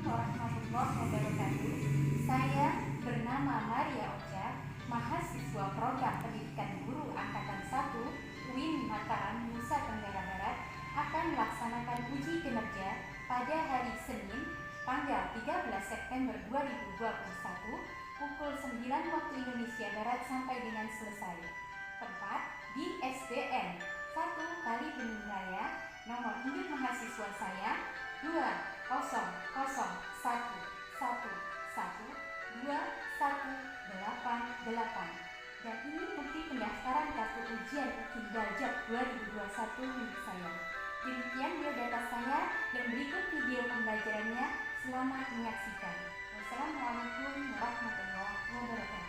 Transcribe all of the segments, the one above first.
warahmatullahi wabarakatuh. Saya bernama Maria Ocha, mahasiswa program pendidikan guru angkatan 1 UIN Mataram, Nusa Tenggara Barat, akan melaksanakan uji kinerja pada hari Senin, tanggal 13 September 2021 pukul 9 waktu Indonesia Barat sampai dengan selesai. Tempat di SDN 1 Kali Bening Raya. Nomor induk mahasiswa saya 200112188. Dan ini bukti pendaftaran kartu ujian UKIN Darjat 2021 milik saya. Demikian biodata saya dan berikut video pembelajarannya. Selamat menyaksikan. Wassalamualaikum warahmatullahi wabarakatuh.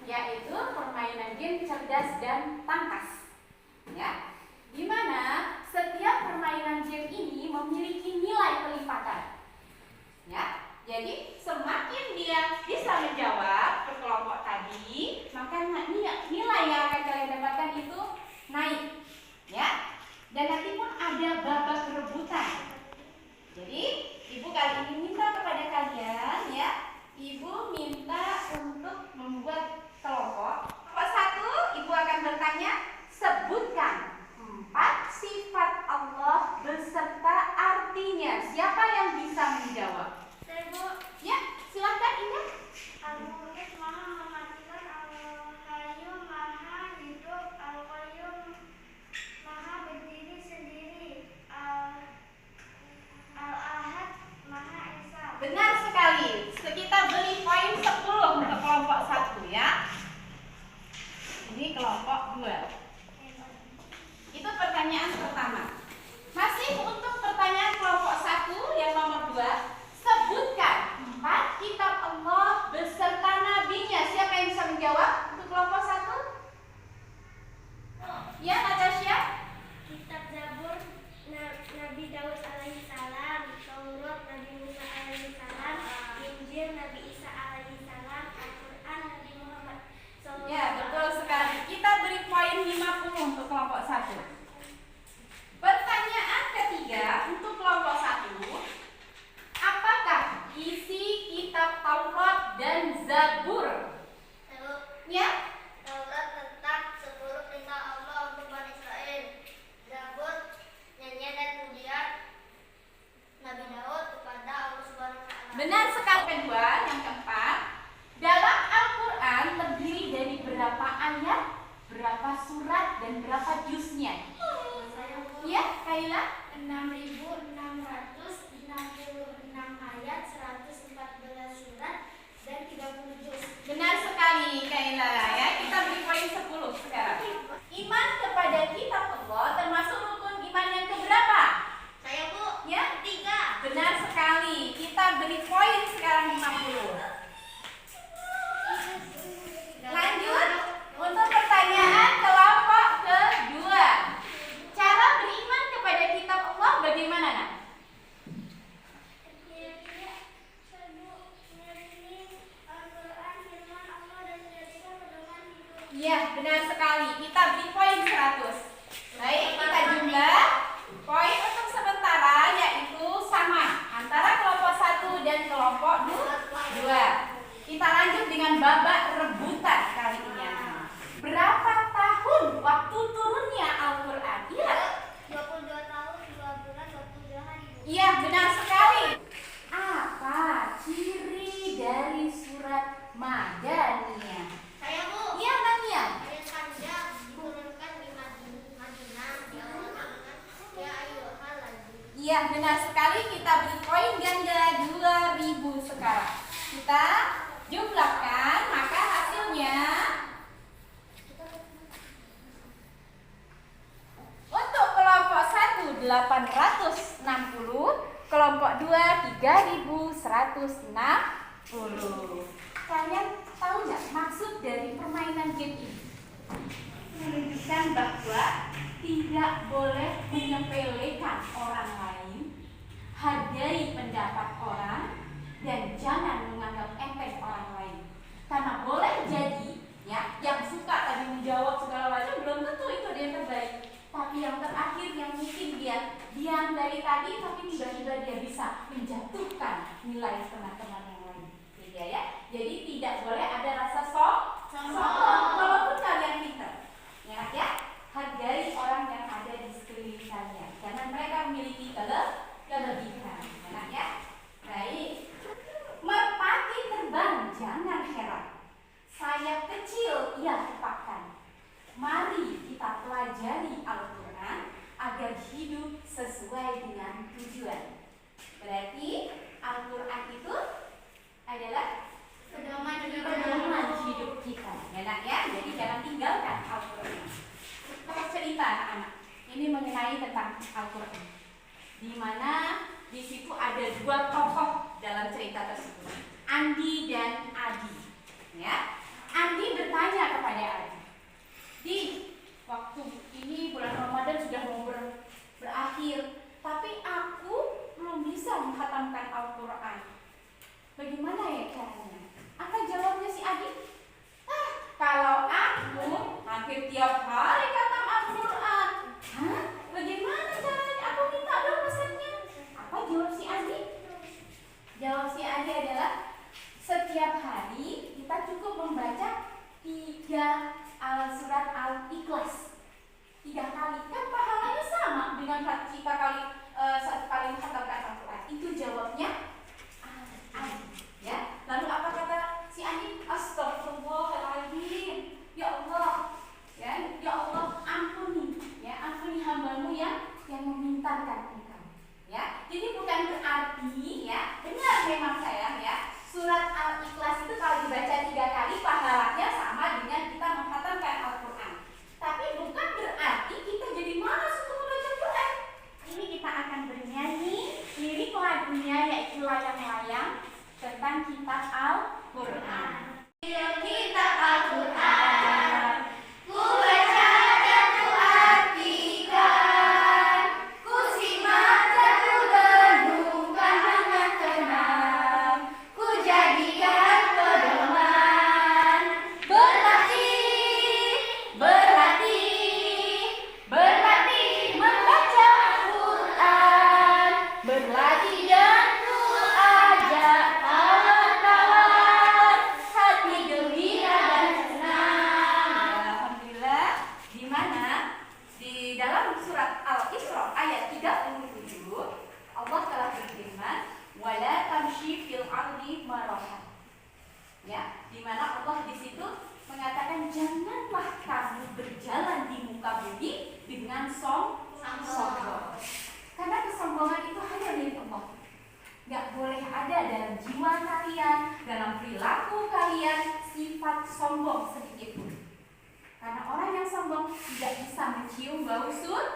Yaitu permainan game cerdas dan tangkas, ya, dimana setiap permainan game ini memiliki nilai pelipatan, ya. Jadi semakin dia bisa menjawab ke kelompok tadi, maka nilai yang akan kalian dapatkan itu naik, ya. Dan nanti pun ada babak rebutan. Jadi ibu kali ini minta kepada kalian, ya, ibu minta untuk membuat kelompok. Kelompok 1, ibu akan bertanya, sebutkan 4 sifat Allah beserta artinya. Siapa yang bisa menjawab? Saya, Bu. Ya, silakan Indah. Al-Mu'id, Maha Mematikan, Al-Hayyu, Maha surat dan berapa juznya? Ya, Kaila? 6.666 ayat, 114 surat, dan 30 juz. Benar sekali, Kaila. Ya, kita beri poin 10 sekarang. Iman kepada kitab Allah termasuk rukun iman yang keberapa? Saya, Bu. Ya, 3. benar sekali. Kita beri poin sekarang 50. Lanjut untuk pertanyaan kelompok kedua. Cara beriman kepada kitab Allah bagaimana, Nak? Iya, benar sekali. Kita beri poin 100. Baik, kita jumlah poin untuk sementara yaitu sama antara kelompok 1 dan kelompok 2. Kita lanjut dengan babak rebutan kali ini. Berapa tahun waktu turunnya Al-Quran? Iya. 22 tahun, 2 bulan, 22 hari. Iya, benar sekali. Apa ciri dari surat Madaniyah? Saya, Bu. Iya, Nania. Ayat panjang diturunkan di Madinah, di awal tangan, ya ayyuhalladzina. Iya, benar sekali. Kita beri poin ganda 2000 sekarang. Kita jumlahkan, maka hasilnya untuk kelompok 1 860, kelompok 2 3160. Kalian tahu nggak maksud dari permainan game ini? Menunjukkan bahwa tidak boleh menyepelekan orang lain, hargai pendapat orang, dan jangan menganggap enteng orang lain. Karena boleh jadi ya, yang suka tadi menjawab segala macam belum tentu itu dia yang terbaik. Tapi yang terakhir yang mungkin dia diam dari tadi tapi tiba-tiba dia bisa menjatuhkan nilai teman-teman yang lain. Ya. Jadi tidak boleh ada rasa sombong walaupun kalian pintar. Ya, hargai orang yang ada di sekeliling kalian karena mereka memiliki kelebihan. Ya. Baik. Merpati terbang, jangan heran. Sayap kecil ia tepakkan. Mari kita pelajari Al-Quran agar hidup sesuai dengan tujuan. Berarti Al-Quran itu adalah pedoman hidup kita. Ya, Nak, ya? Jadi jangan tinggalkan Al-Quran. Kita cerita anak-anak. Ini mengenai tentang Al-Quran. Di mana di situ ada 2 tokoh dalam cerita tersebut, Andi dan Adi. Ya, Andi bertanya kepada Adi, "Di, waktu ini bulan Ramadan sudah mau berakhir, tapi aku belum bisa menghatamkan Al-Quran. Bagaimana ya caranya?" Apa jawabnya si Adi? Kalau aku hampir tiap hari khatam Al-Quran. Hah? Bagaimana caranya? Aku minta dong resepnya. Apa jawab si Adi? Jawab si Adi adalah setiap hari kita cukup membaca 3 surat Al-Ikhlas 3 kali. Kan pahalanya sama dengan kita satu kali menghatamkan Al-Quran. Itu jawabnya Adi. Ya. Lalu apa kata si Adi? Astagfirullahaladzim. Ya Allah. Ya Allah, ampuni. Ya, ampuni hambamu yang memintakan engkau. Ya, jadi bukan berarti ya, benar memang sayang ya, surat Al-Ikhlas itu kalau dibaca 3 kali pahalanya sama dengan kita menghatamkan Al-Quran. Tapi bukan berarti kita jadi malas untuk membaca Quran. Ini kita akan bernyanyi lirik lagunya yaitu layang-layang tentang kitab Al-Quran. Kitab Al-Quran, ku baca dan ku artikan, ku simak dan ku renungkan dengan tenang, ku jadikan pedoman. Berlatih membaca Al-Quran, berlatih dan ku ajak kawan-kawan, hati gembira dan senang. Alhamdulillah, di mana di dalam surat Al-Isra ayat 37 Allah telah berfirman, wala tamshi fil ardi maraha. Ya, di mana Allah di situ mengatakan janganlah kamu berjalan di muka bumi dengan sombong. Karena kesombongan itu hanya milik Allah. Gak boleh ada dalam jiwa kalian, dalam perilaku kalian sifat sombong sedikit pun. Karena orang yang sombong tidak bisa mencium bau surga.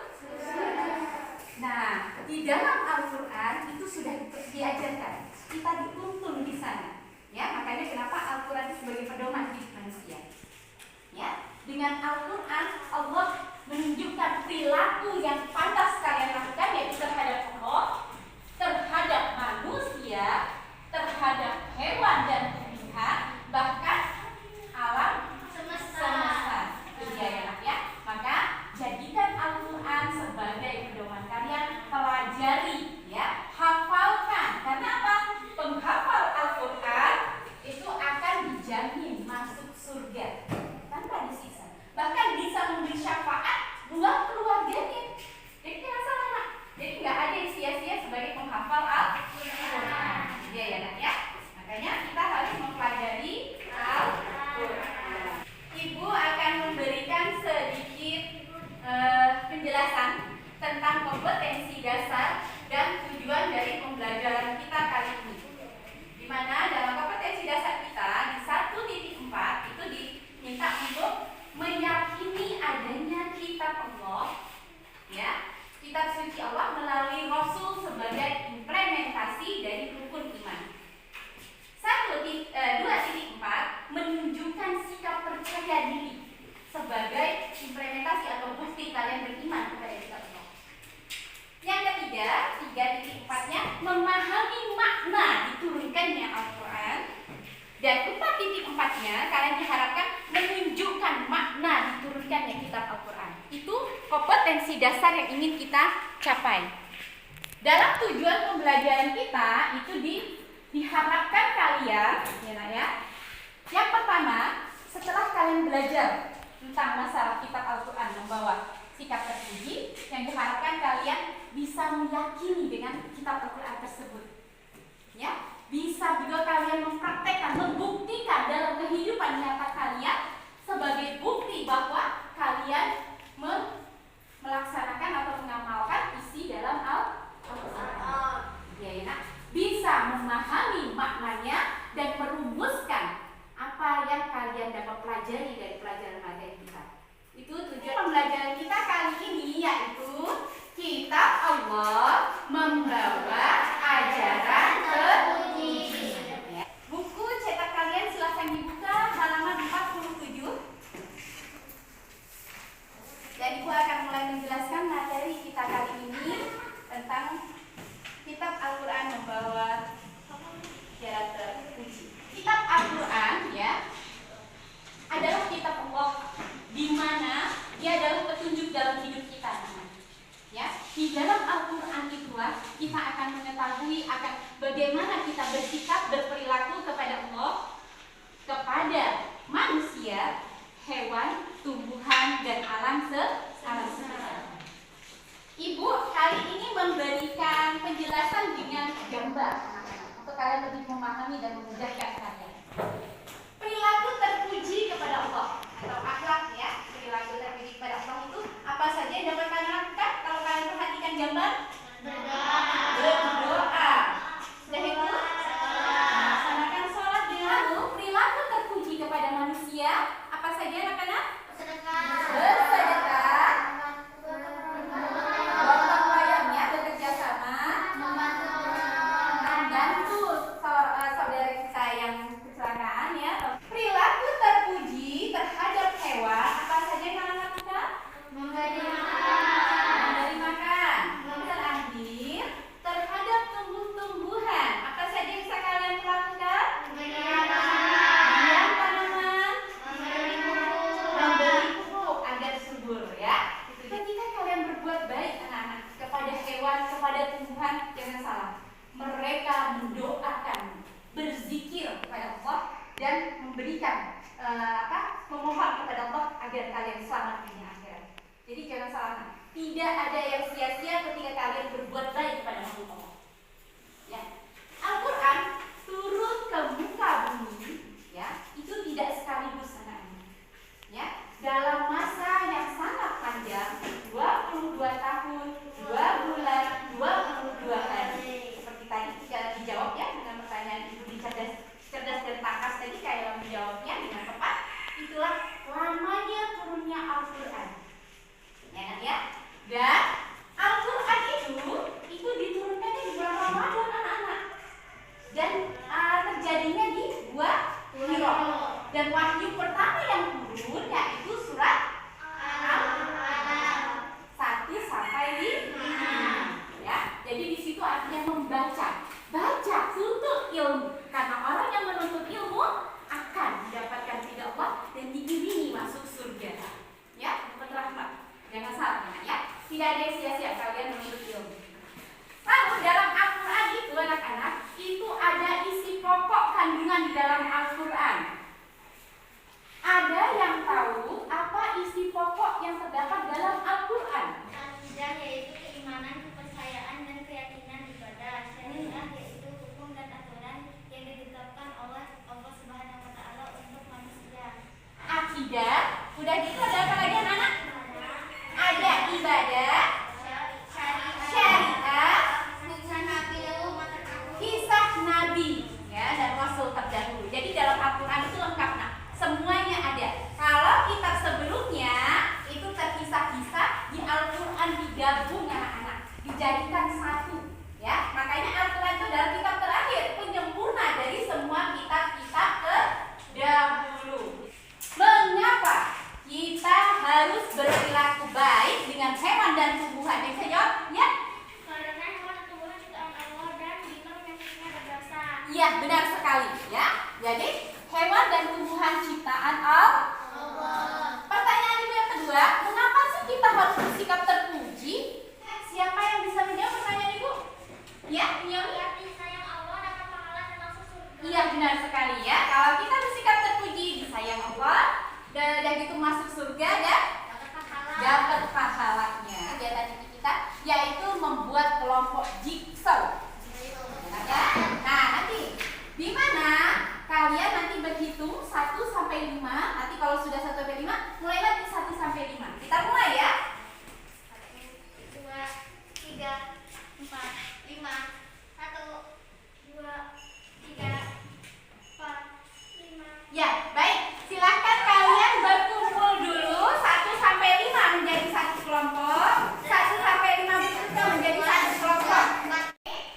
Nah, di dalam Al-Quran itu sudah diajarkan. Kita dituntun di sana. Ya, makanya kenapa Al-Quran itu sebagai pedoman hidup manusia. Ya, dengan Al-Quran Allah menunjukkan perilaku yang pantas kalian lakukan, yaitu terhadap Allah, terhadap manusia, terhadap hewan dan tumbuhan, bahkan alam semesta. Iya ya, ya. Maka jadikan Al-Quran sebagai pedoman kalian, pelajari, ya, hafalkan. Karena apa? Penghafal Al-Quran itu akan dijamin masuk surga tanpa disiksa. Bahkan bisa memberi syafaat buat keluarganya. Jadi jangan salah, nak. Jadi nggak ada yang sia-sia sebagai penghafal Al-Quran. Iya ya, nak, ya. Makanya kita harus mempelajari Al-Quran. Ibu akan memberikan sedikit penjelasan tentang kompetensi dasar dan tujuan dari pembelajaran kita kali ini. Di mana dalam kompetensi dasar kita di 1.4 itu diminta untuk meyakini adanya kitab Allah, ya, kitab suci Allah melalui Rasul sebagai implementasi dari rukun iman. 2.4 menunjukkan sikap percaya diri sebagai implementasi atau bukti kalian beriman kepada kitab Allah. Yang ketiga, 3.4-nya memahami makna diturunkannya Al-Quran. Dan 4.4-nya kalian diharapkan menunjukkan makna diturunkannya kitab Al-Quran. Itu kompetensi dasar yang ingin kita capai. Dalam tujuan pembelajaran kita itu diharapkan kalian, ya nak ya. Yang pertama, setelah kalian belajar tentang masalah kitab Al-Quran membawa sikap terpuji, yang diharapkan kalian bisa meyakini dengan kitab Al-Quran tersebut. Ya, bisa juga kalian mempraktekkan, membuktikan dalam kehidupan nyata kalian sebagai bukti bahwa kalian melaksanakan atau mengamalkan isi dalam Al-Quran. Ya, ya, nak. Bisa memahami maknanya dan merumuskan apa yang kalian dapat pelajari dari pelajaran materi kita. Itu tujuan pembelajaran kita kali ini, yaitu kitab Allah membawa ajaran terpuji. Buku cetak kalian silahkan dibuka halaman 47. Dan Ibu akan mulai menjelaskan materi kita kali ini tentang kitab Al-Quran membawa ajaran terpuji. Kitab Al-Quran, ya, adalah kitab Allah, di mana dia adalah petunjuk dalam hidup kita. Ya, di dalam Al-Quran itulah kita akan mengetahui akan bagaimana kita bersikap, berperilaku kepada Allah, kepada manusia, hewan, tumbuhan, dan alam semesta. Ibu kali ini memberikan penjelasan dengan gambar untuk kalian lebih memahami dan memudahkan kalian. Perilaku terpuji kepada Allah atau akhlak, ya, perilaku terpuji kepada Allah itu apa saja yang dapat kalian lakukan? Kalau kalian perhatikan gambar, berdoa. Sudah itu melaksanakan sholat. Lalu perilaku terpuji kepada manusia apa saja, anak-anak? Bersedekah, gotong royongnya, bekerja sama, membantu saudara kita yang kecelakaan, ya. Perilaku terpuji terhadap hewan apa saja yang kalian lakukan? Memberi makan, terakhir terhadap tumbuh-tumbuhan apa saja yang bisa kalian lakukan? Menyiram tanaman, memberi pupuk agar subur, ya. Ketika kalian berbuat baik, anak-anak, kepada hewan, kepada tumbuhan, jangan salah, mereka mendoakan, berzikir kepada Allah dan memberikan memohon kepada Allah agar kalian selamat dunia akhirat. Jadi jangan salah, tidak ada yang sia-sia ketika kalian berbuat baik kepada makhluk Allah. Ya, Al-Quran turun ke muka bumi, ya, itu tidak sekaligus, anak-anak. Ya, dalam masa yang sangat panjang. Tidak ada yang sia-sia kalian menuntut ilmu. Lalu dalam Al-Quran itu anak-anak, itu ada isi pokok kandungan di dalam Al-Quran. Ada yang tahu apa isi pokok yang terdapat dalam Al-Quran? Akidah yaitu keimanan, kepercayaan, dan keyakinan ibadah. Syariat yaitu hukum dan aturan yang ditetapkan oleh Allah Subhanahu wa Ta'ala untuk manusia. Akidah, udah gitu ada apa lagi anak-anak? Ada ibadah, syariat, kisah Nabi ya dan Rasul terdahulu. Jadi dalam Al-Quran itu lengkap nak, semuanya ada. Kalau kitab sebelumnya itu terpisah-pisah, di Al-Quran digabung anak-anak, dijadikan satu. Ya, makanya Al-Quran itu adalah kitab terakhir, penyempurna dari semua kitab-kitab terdahulu. Mengapa kita harus berperilaku baik dengan hewan dan tumbuhan? Bisa jawab? Ya. Karena hewan dan tumbuhan ciptaan Allah dan kita menyakitinya berdosa. Iya, benar sekali ya. Jadi hewan dan tumbuhan ciptaan Allah. Pertanyaan ibu yang kedua, mengapa sih kita harus bersikap terpuji? Siapa yang bisa menjawab pertanyaan ibu? Ya, Nyomi. Yakni sayang Allah dapat pahala dan masuk surga. Iya, benar sekali ya. Kalau kita bersikap terpuji, disayang Allah, dan gitu masuk surga dan dapat pahalanya. Kegiatan ini kita yaitu membuat kelompok jigsaw. Ya. Nah, nanti di mana kalian nanti berhitung 1 sampai 5. Nanti kalau sudah 1 sampai 5, mulai lagi 1 sampai 5. Kita mulai ya. 1, 2, 3, 4, 5. 1, 2, 3, 4, 5. Ya, baik. Silahkan kalian berkumpul dulu 1 sampai 5 menjadi satu kelompok. 1 sampai 5 berkumpul menjadi satu kelompok.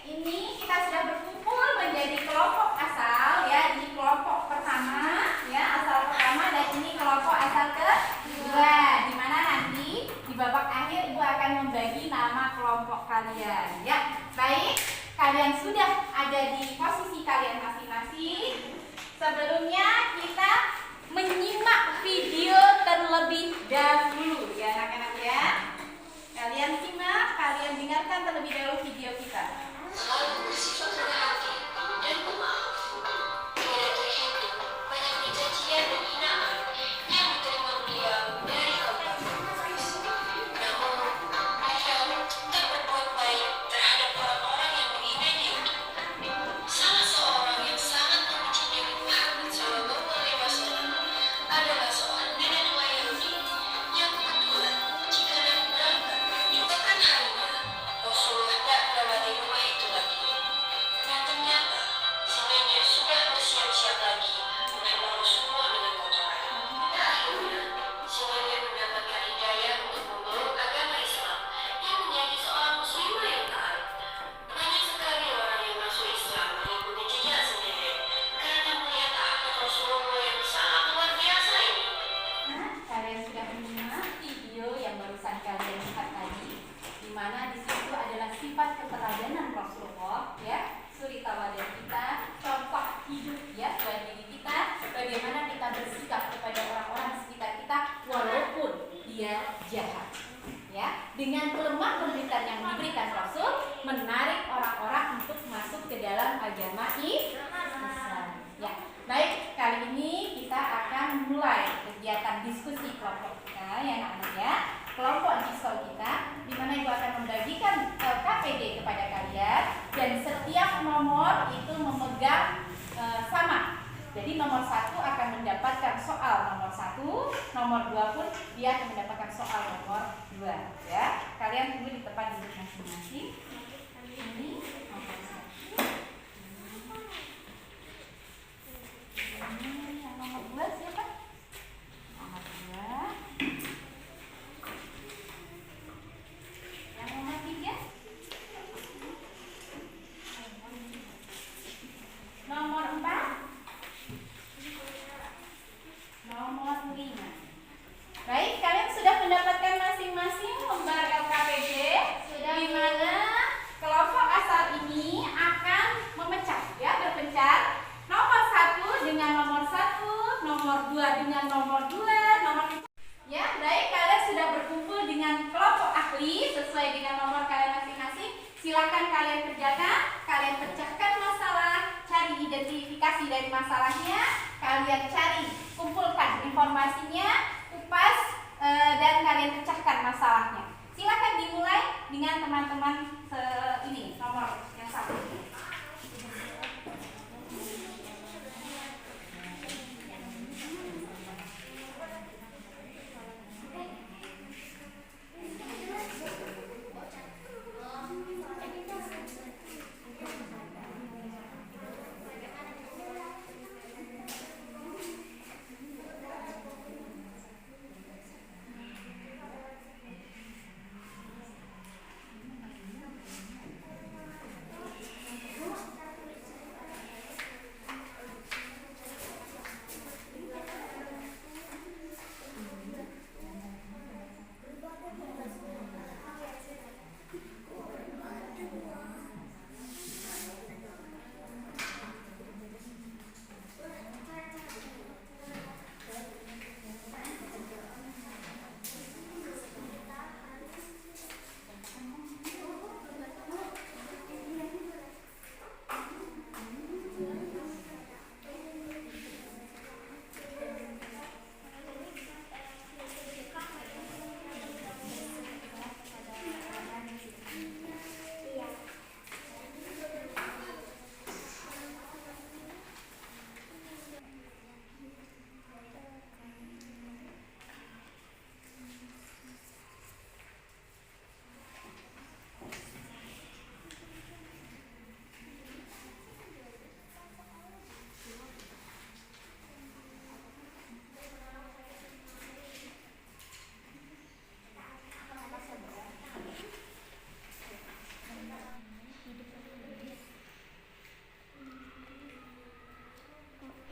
Ini kita sudah berkumpul menjadi kelompok asal ya. Ini kelompok pertama ya, asal pertama, dan ini kelompok asal kedua. Di mana nanti di babak akhir ibu akan membagi nama kelompok kalian ya. Baik, kalian sudah ada di posisi kalian masing-masing. Sebelumnya kita menyimak video terlebih dahulu ya anak-anak ya. Kalian simak, kalian dengarkan terlebih dahulu video kita. Selalu bersifat hati dan pemaaf. Tidak terhitung banyaknya cacian dan hinaan yang diterima beliau dari kaum kafir. Namun, beliau tak berbuat baik terhadap orang-orang yang menghinanya. Salah seorang yang sangat membenci Nabi Muhammad SAW adalah seorang nenek tua Yahudi yang kebetulan jika Nabi berangkat menyukakan harinya, Rasulullah hendak melewati rumah itu lagi. Dan ternyata si nenek sudah bersiap-siap lagi menambah Rasulullah dengan kotoran. Akhirnya, si nenek mendapatkan hidayah untuk memeluk agama Islam yang menjadi seorang muslimah yang taat. Banyak sekali orang yang masuk Islam mengikuti jejak si nenek karena melihat akhlak Rasulullah yang sangat luar biasa ini. Nah, kalian sudah menyimak video yang barusan kalian lihat tadi, di mana di situ adalah sifat keteladanan Rasulullah ya, suri tauladan kita, contoh hidup ya buat diri kita, bagaimana kita bersikap kepada orang-orang sekitar kita walaupun dia jahat. Ya, dengan kelemah lembutan yang diberikan Rasul, menarik orang-orang untuk masuk ke dalam agama Islam. Ya, baik, kali ini kita akan mulai kegiatan diskusi kelompok kita ya anak-anak ya. Kelompok jigsaw kita, di mana ibu akan membagikan KPD kepada kalian, dan setiap nomor itu memegang sama. Jadi nomor 1 akan mendapatkan soal nomor 1, nomor 2 pun dia akan mendapatkan soal nomor 2 ya. Kalian tunggu di tempat duduk masing-masing. Ini nomor 1. Ini yang nomor 2 siapa? Nomor 2. Yang nomor 3. Nomor 4. Nomor 5. Baik, kalian sudah mendapatkan masing-masing lembar LKPD, di mana kelompok asal ini akan memecah ya, berpencar. Nomor 1 dengan nomor 1, nomor 2 dengan nomor 2, nomor ya. Baik, kalian sudah berkumpul dengan kelompok ahli sesuai dengan nomor kalian masing-masing. Silakan kalian kerjakan, kalian pecahkan masalah, cari identifikasi dari masalahnya, kalian cari, kumpulkan informasinya, kupas, dan kalian pecahkan masalahnya. Silakan dimulai dengan teman-teman ini nomor yang sama.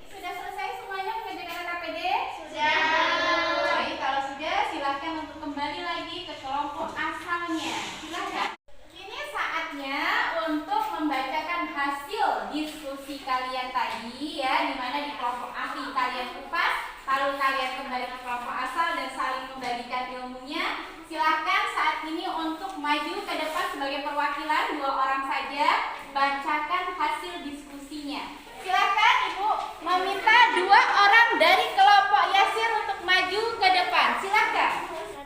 Sudah selesai semuanya mengerjakan KPD? Sudah. Baik, kalau sudah silakan untuk kembali lagi ke kelompok asalnya. Silakan. Kini saatnya untuk membacakan hasil diskusi kalian tadi ya, dimana di kelompok ahli kalian kupas, lalu kalian kembali ke kelompok asal dan saling membagikan ilmunya. Silakan saat ini untuk maju ke depan sebagai perwakilan 2 orang saja, bacakan hasil diskusinya. Silakan Ibu meminta 2 orang dari kelompok Yasir untuk maju ke depan. Silakan.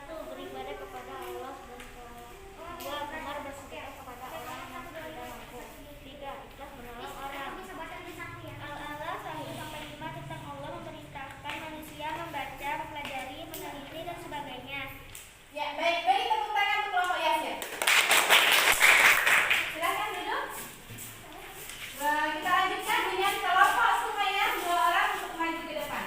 1. Beribadah kepada Allah SWT. 2. Benar bersedia kepada orang yang tidak mampu. 3. Ikhlas menolong orang. Al-A'la 1-5 tentang Allah memerintahkan manusia membaca, mempelajari, meneliti, dan sebagainya. Ya, baik. Beri tepuk tangan untuk kelompok Yasir. Silakan duduk. Kita lanjutkan dengan kelompok Sumaya, 2 orang untuk maju ke depan.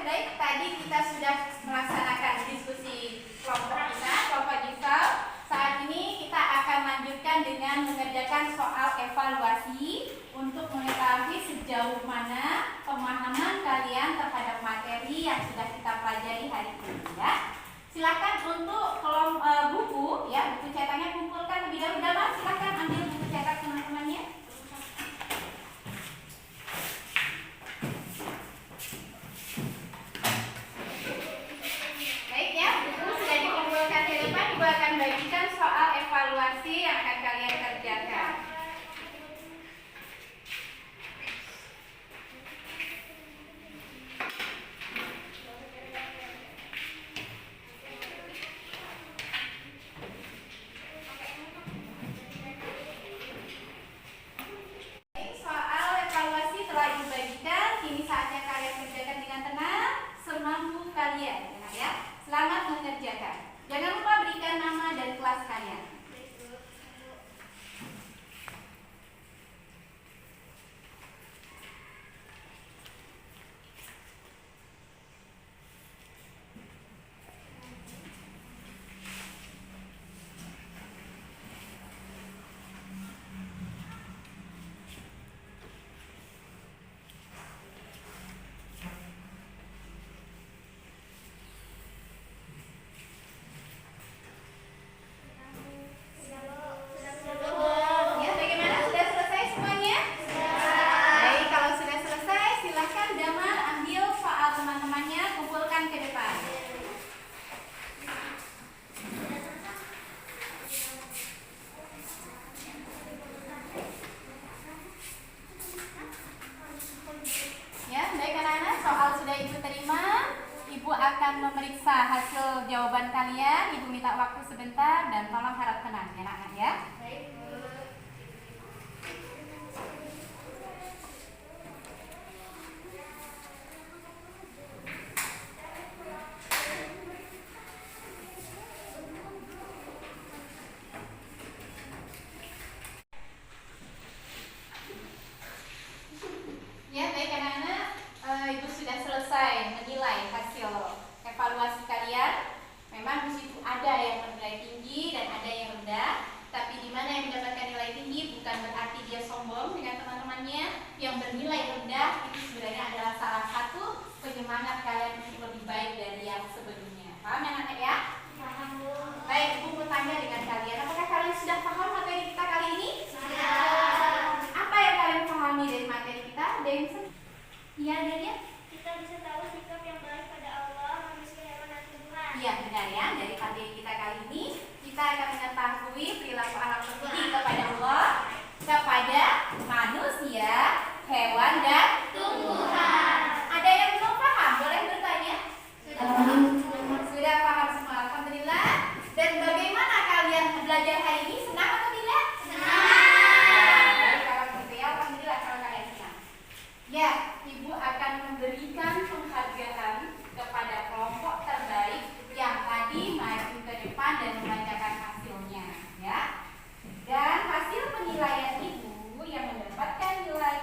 baik. Tadi kita sudah melaksanakan diskusi kelompok kita, kelompok Gisel. Saat ini kita akan lanjutkan dengan mengerjakan soal evaluasi untuk mengetahui sejauh mana pemahaman kalian terhadap materi yang sudah kita pelajari hari ini, ya. Silakan untuk buku, ya, buku cetaknya kumpulkan lebih dahulu. Damar, silakan ambil buku cetak teman-temannya. Baik ya, buku sudah dikumpulkan di depan. Ibu akan bagikan soal evaluasi yang akan kalian kerjakan. Soal evaluasi telah dibagikan. Kini saatnya kalian kerjakan dengan tenang semampu kalian, ya. Selamat mengerjakan. Jangan lupa berikan nama dan kelas kalian. Ya, bagaimana? Sudah selesai semuanya? Baik, kalau sudah selesai, silahkan Damar ambil soal teman-temannya, kumpulkan ke depan. Ya, baik anak-anak, soal sudah Ibu terima. Ibu akan memeriksa hasil jawaban kalian. Ibu minta waktu sebentar dan tolong harap tenang ya anak-anak, ya. Ya, baik anak-anak, Ibu sudah selesai menilai hasil evaluasi kalian. Memang di situ ada yang bernilai tinggi dan ada yang rendah. Tapi di mana yang mendapatkan nilai tinggi bukan berarti dia sombong dengan teman-temannya. Yang bernilai rendah itu sebenarnya adalah salah satu penyemangat kalian untuk lebih baik dari yang sebelumnya. Paham ya anak-anak ya? Baik, Ibu mau tanya dengan kalian, apakah kalian sudah paham materi kita kali ini? Apa yang kalian pahami dari materi kita? Ada yang iya, Delia? Kita bisa tahu sikap yang baik pada Allah, manusia, hewan, dan tumbuhan. Iya, benar ya. Dari materi kita kali ini, kita akan mengetahui perilaku anak terpuji kepada Allah, kepada manusia, hewan, dan tumbuhan. Ada yang belum paham? Boleh bertanya? Sudah paham semua, alhamdulillah. Dan bagaimana kalian belajar hari ini? Senang atau tidak? Senang. Baik, kalau begitu ya, alhamdulillah kalau kalian senang. Ya, Ibu akan memberikan penghargaan kepada kelompok terbaik yang tadi maju ke depan dan membacakan hasilnya, ya. Dan hasil penilaian Ibu yang mendapatkan nilai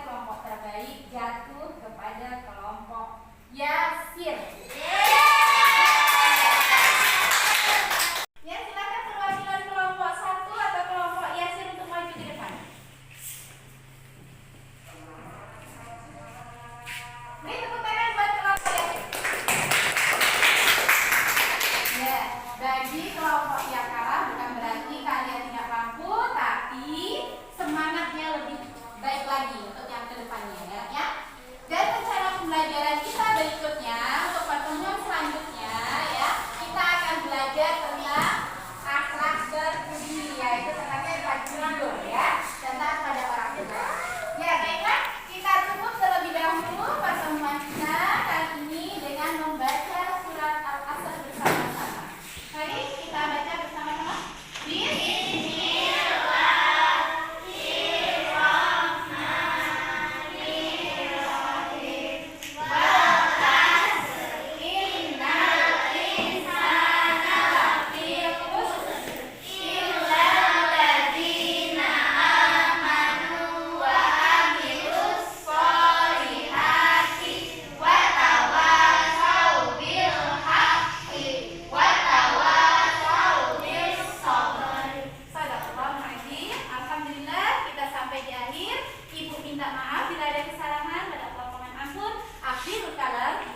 ada kesalahan, ada mohon ampun. Akhirul kalam.